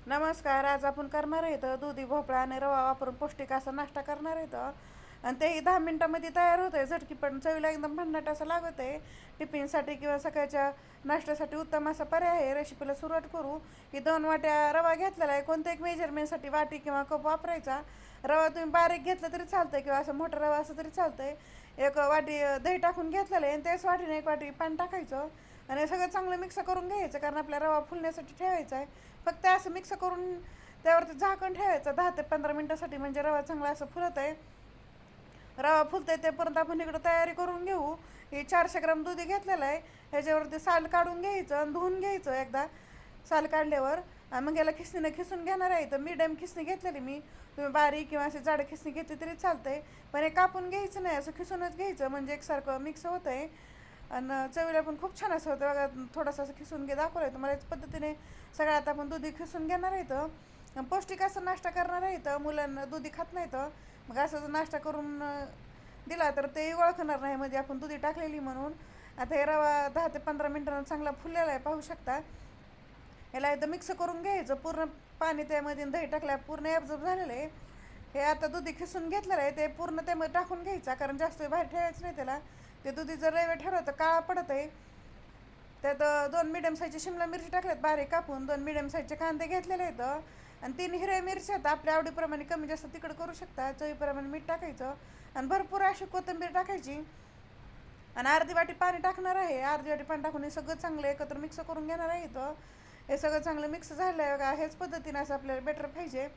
नमस्कार. आज आपण करणार आहेत दुधी भोपळा आणि रवा वापरून पौष्टिक असा नाश्ता करणार आहेत आणि तेही 10 मिनिटामध्ये तयार होत आहे. झटकी पण चवीला एकदम भन्नाट असं लागत आहे. टिफिनसाठी किंवा सकाळच्या नाश्त्यासाठी उत्तम असा पर्याय आहे. रेसिपीला सुरुवात करू. ही 2 वाट्या रवा घेतलेला आहे. कोणत्या एक मेजरमेंटसाठी वाटी किंवा कप वापरायचा. रवा तुम्ही बारीक घेतला तरी चालतंय किंवा असं मोठा रवा असं तरी चालतंय. एक वाटी दही टाकून घेतलेलं आहे आणि त्याच वाटीने एक वाटी पाणी टाकायचं आणि सगळं चांगलं मिक्स करून घ्यायचं, कारण आपला रवा फुलण्यासाठी ठेवायचा आहे. फक्त असं मिक्स करून त्यावरती झाकण ठेवायचं 10 ते 15 मिनटासाठी, म्हणजे रवा चांगला असं फुलत आहे. रवा फुलत आहे तेपर्यंत आपण इकडं तयारी करून घेऊ. हे 400 ग्राम दुधी घेतलेलं आहे. ह्याच्यावरती साल काढून घ्यायचं आणि धुवून घ्यायचं एकदा. साल काढल्यावर आणि मग याला खिसणीनं खिसून घेणार आहे. तर मीडियम खिसणी घेतलेली मी. तुम्ही बारीक किंवा अशी जाड खिसणी घेतली तरी चालतंय, पण हे कापून घ्यायचं नाही, असं खिसूनच घ्यायचं, म्हणजे एकसारखं मिक्स होतं आहे आणि चवीला पण खूप छान असं होतं बघा. थोडंसं असं खिसून दाखवलं आहे तुम्हाला. याच पद्धतीने सगळ्यात आपण दुधी खिसून घेणार आहेत. पौष्टिक असं नाश्ता करणार आहेत. मुलांना दुधी खात नाहीत, मग असं जर नाश्ता करून दिला तर ते ओळखणार नाही म्हणजे आपण दुधी टाकलेली म्हणून. आता हे रवा 10 ते 15 मिनटानं चांगला फुललेला आहे, पाहू शकता. याला एकदा मिक्स करून घ्यायचं. पूर्ण पाणी त्यामध्ये दही टाकल्या पूर्ण ॲब्झॉर्ब झालेलं आहे. हे आता दुधी खिसून घेतलेलं आहे ते पूर्ण त्यामध्ये टाकून घ्यायचा, कारण जास्त बाहेर ठेवायचं नाही त्याला. ते दुधी जर रवे ठरवतं तर काळा पडत आहे. त्यात 2 मिडियम साईजची शिमला मिरची टाकल्यात बारीक कापून. 2 मिडियम साईजचे कांदे घेतलेले आहेत आणि 3 हिरव्या मिरच्या आहेत. आपल्या आवडीप्रमाणे कमी जास्त तिखट करू शकता. चवीप्रमाणे मीठ टाकायचं आणि भरपूर अशी कोथिंबीर टाकायची आणि अर्धी वाटी पाणी टाकणार आहे. अर्धी वाटी पाणी टाकून हे सगळं चांगलं एकत्र मिक्स करून घेणार आहे. हे सगळं चांगलं मिक्स झालं आहे बघा. हेच पद्धतीनं असं आपल्याला बेटर पाहिजे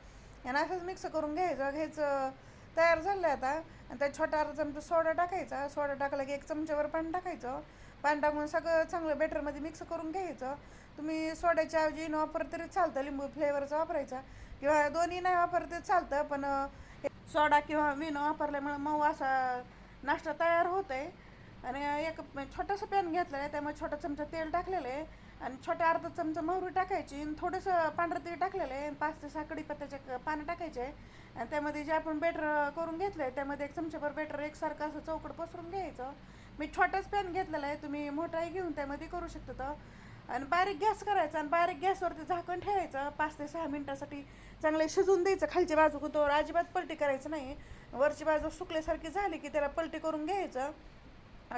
आणि असंच मिक्स करून घ्यायचं. घ्यायचं तयार झालं आहे आता. आणि त्यात छोटा अर्धा चमचा सोडा टाकायचा. सोडा टाकला की 1 चमच्यावर पाणी टाकायचं. पाणी टाकून सगळं चांगलं बेटरमध्ये मिक्स करून घ्यायचं. तुम्ही सोड्याच्या ऐवजी इनो वापरत तरी चालतं, लिंबू फ्लेवरचा वापरायचा किंवा दोन्ही नाही वापरत चालतं, पण सोडा किंवा विनो वापरल्यामुळे मऊ असा नाश्ता तयार होत आहे. आणि एक छोटंसं पॅन घेतलं आहे, त्यामुळे छोटा चमचा तेल टाकलेलं आहे आणि छोटा अर्धा चमचा मोहरी टाकायची आणि थोडंसं पांढरं तीळ टाकलेलं आहे. 5 ते 6 कढीपत्त्याचे पानं टाकायचे आणि त्यामध्ये जे आपण बेटर करून घेतलं आहे त्यामध्ये 1 चमच्याभर बेटर एकसारखं असं चौकट पसरून घ्यायचं. मी छोटाच पॅन घेतलेला आहे, तुम्ही मोठाही घेऊन त्यामध्ये करू शकता. तर आणि बारीक गॅस करायचा आणि बारीक गॅसवरती झाकण ठेवायचं. 5 ते 6 मिनटासाठी चांगले शिजून द्यायचं. खालची बाजू तो अजिबात पलटी करायचं नाही. वरची बाजू सुकल्यासारखी झाली की त्याला पलटी करून घ्यायचं.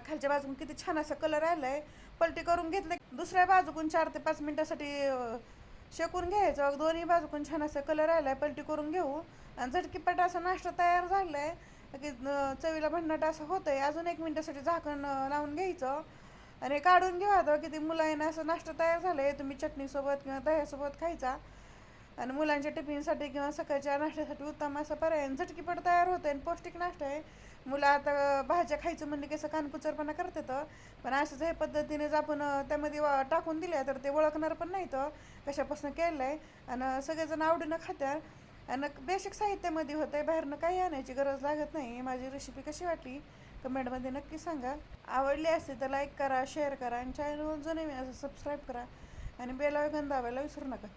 खालच्या बाजून किती छान असा कलर आला आहे. पलटी करून घेतलं दुसऱ्या बाजूकून 4 ते 5 मिनटासाठी शेकून घ्यायचं. दोन्ही बाजूकून छान असा कलर आला आहे. पलटी करून घेऊ आणि झटकीपट असा नाश्ता तयार झाला आहे की चवीला भन्नाट असं होतं आहे. अजून 1 मिनटासाठी झाकण लावून घ्यायचं आणि काढून घेऊ. आता किती मुलांना असं नाश्ता तयार झालं आहे. तुम्ही चटणीसोबत किंवा दह्यासोबत खायचा आणि मुलांच्या टिफिनसाठी किंवा सकाळच्या नाश्त्यासाठी उत्तम असा पर्याय. झटकीपट तयार होतं आणि पौष्टिक नाश्ता आहे. मुलं आता भाज्या खायचं म्हणले की असं कानकुचरपणा करतात, पण असंच हे पद्धतीनेच आपण त्यामध्ये टाकून दिल्या तर ते ओळखणार पण नाही तर कशापासून केलं आहे आणि सगळेजण आवडीनं खात्यात आणि बेसिक साहित्यामध्ये होतं आहे. बाहेरनं काही आणायची गरज लागत नाही. माझी रेसिपी कशी वाटली कमेंटमध्ये नक्की सांगा. आवडली असते तर लाईक करा, शेअर करा आणि चॅनल जर नवीन असं सबस्क्राईब करा आणि बेल आयकॉन दाबायला विसरू नका.